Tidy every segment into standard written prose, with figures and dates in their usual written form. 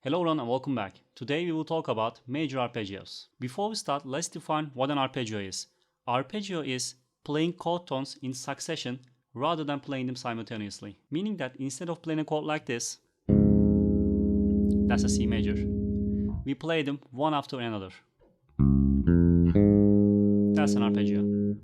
Hello everyone and welcome back. Today we will talk about major arpeggios. Before we start, let's define what an arpeggio is. Arpeggio is playing chord tones in succession rather than playing them simultaneously. Meaning that instead of playing a chord like this, that's a C major, we play them one after another. That's an arpeggio.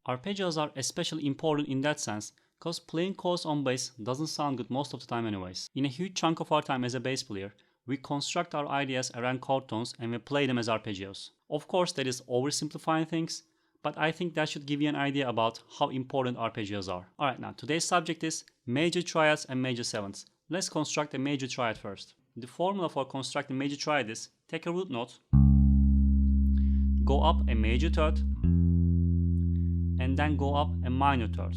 Arpeggios are especially important in that sense because playing chords on bass doesn't sound good most of the time anyways. In a huge chunk of our time as a bass player, we construct our ideas around chord tones and we play them as arpeggios. Of course, that is oversimplifying things, but I think that should give you an idea about how important arpeggios are. Alright, now today's subject is major triads and major sevenths. Let's construct a major triad first. The formula for constructing major triad is take a root note, go up a major third, and then go up a minor third,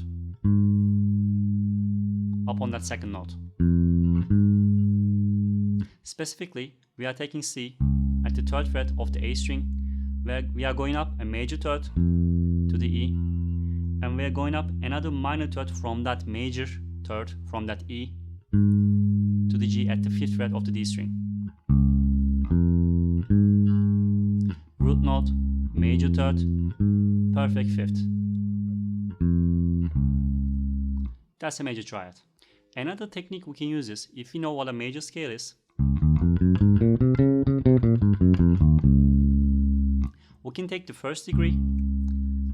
up on that second note. Specifically, we are taking C at the third fret of the A string, where we are going up a major third to the E, and we are going up another minor third from that major third from that E to the G at the fifth fret of the D string. Root note, major third, perfect fifth. That's a major triad. Another technique we can use is, if you know what a major scale is, we can take the first degree,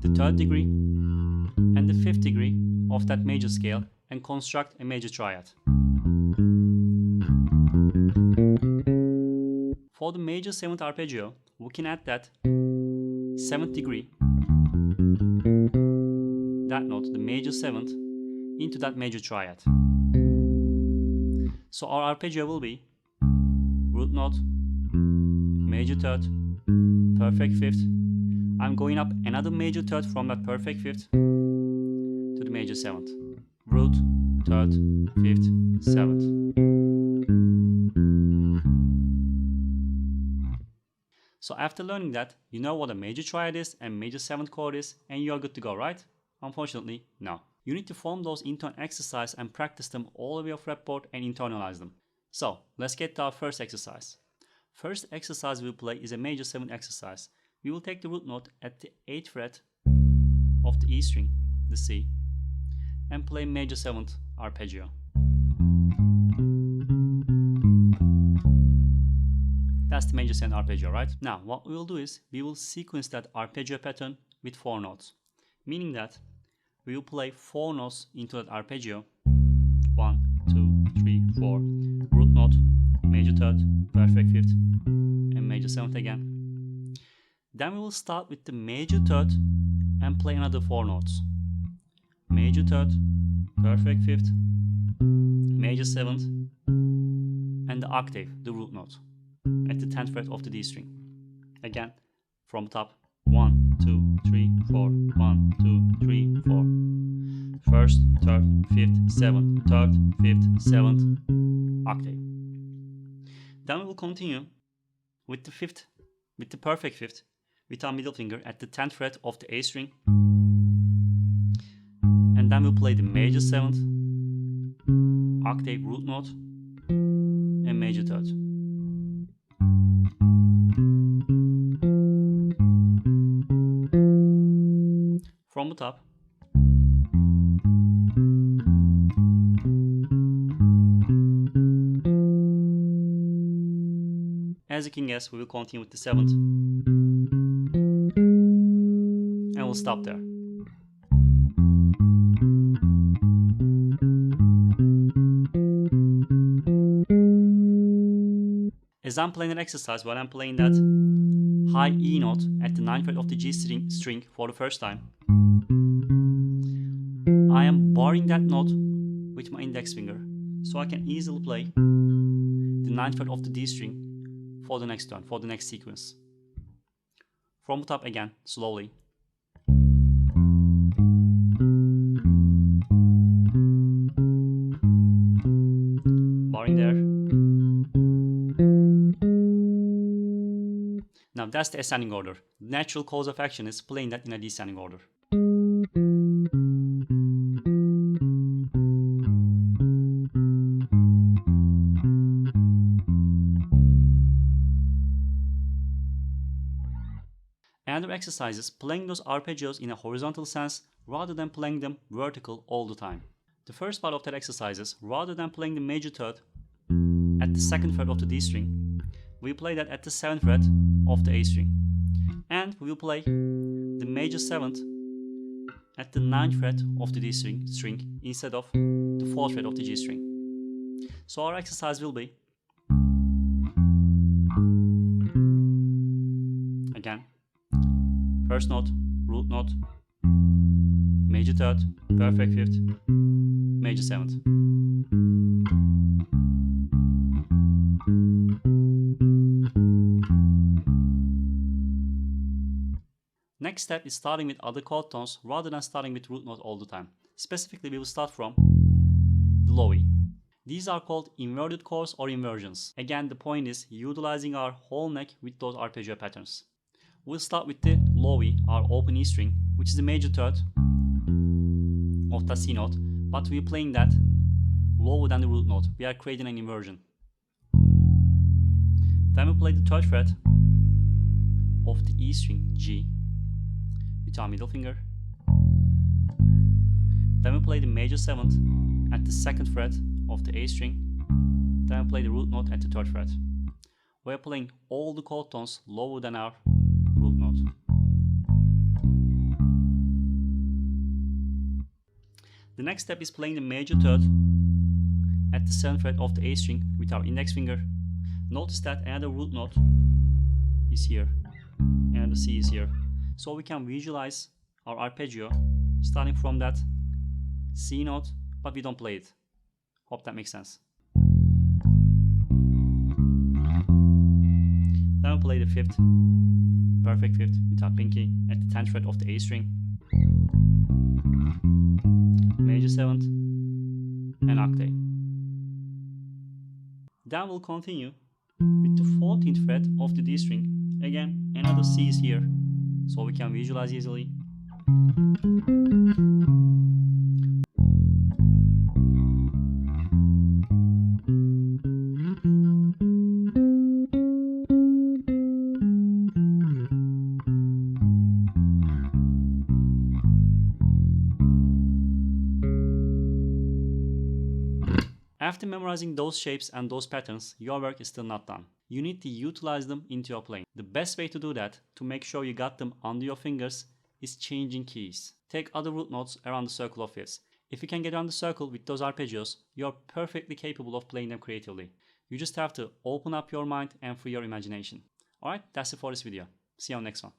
the third degree, and the fifth degree of that major scale and construct a major triad. For the major seventh arpeggio, we can add that seventh degree, that note, the major seventh, into that major triad. So our arpeggio will be root note, major third, perfect fifth. I'm going up another major third from that perfect fifth to the major seventh. Root, third, fifth, seventh. So after learning that, you know what a major triad is and major seventh chord is, and you are good to go, right? Unfortunately, no. You need to form those into an exercise and practice them all the way off fretboard and internalize them. So let's get to our first exercise. First exercise we'll play is a major 7 exercise. We will take the root note at the 8th fret of the E string, the C, and play major 7th arpeggio. That's the major 7th arpeggio, right? Now what we will do is we will sequence that arpeggio pattern with 4 notes, meaning that we will play 4 notes into that arpeggio. 1, 2, 3, 4. Root note, major third, perfect fifth, and major seventh again. Then we will start with the major third and play another 4 notes. Major third, perfect fifth, major seventh, and the octave, the root note, at the 10th fret of the D string. Again, from top. 1, 2, 3, 4. 1, 2, 3, 4. First, third, fifth, seventh, third, fifth, seventh, octave. Then we will continue with the fifth, with the perfect fifth, with our middle finger at the 10th fret of the A string. And then we'll play the major seventh, octave root note, and major third. From the top. As you can guess, we will continue with the 7th, and we'll stop there. As I'm playing an exercise, while I'm playing that high E note at the 9th fret of the G string for the first time, I am barring that note with my index finger, so I can easily play the 9th fret of the D string for the next turn, for the next sequence. From the top again, slowly. Barring there. Now that's the ascending order. The natural course of action is playing that in a descending order. Another exercise is playing those arpeggios in a horizontal sense rather than playing them vertical all the time. The first part of that exercise is, rather than playing the major third at the 2nd fret of the D string, we play that at the 7th fret of the A string. And we will play the major 7th at the 9th fret of the D string instead of the 4th fret of the G string. So our exercise will be, again, first note, root note, major third, perfect fifth, major 7th. Next step is starting with other chord tones rather than starting with root note all the time. Specifically, we will start from the low E. These are called inverted chords or inversions. Again, the point is utilizing our whole neck with those arpeggio patterns. We'll start with the low E, our open E string, which is the major third of the C note, but we're playing that lower than the root note. We are creating an inversion. Then we play the 3rd fret of the E string G with our middle finger. Then we play the major 7th at the 2nd fret of the A string. Then we play the root note at the 3rd fret. We are playing all the chord tones lower than our root note. The next step is playing the major 3rd at the 7th fret of the A string with our index finger. Notice that another root note is here and the C is here. So we can visualize our arpeggio starting from that C note, but we don't play it. Hope that makes sense. Then we play the 5th, perfect 5th with our pinky at the 10th fret of the A string, major 7th, and octave. Then we'll continue with the 14th fret of the D string. Again, another C is here, so we can visualize easily. After memorizing those shapes and those patterns, your work is still not done. You need to utilize them into your playing. The best way to do that, to make sure you got them under your fingers, is changing keys. Take other root notes around the circle of fifths. If you can get around the circle with those arpeggios, you're perfectly capable of playing them creatively. You just have to open up your mind and free your imagination. Alright, that's it for this video. See you on the next one.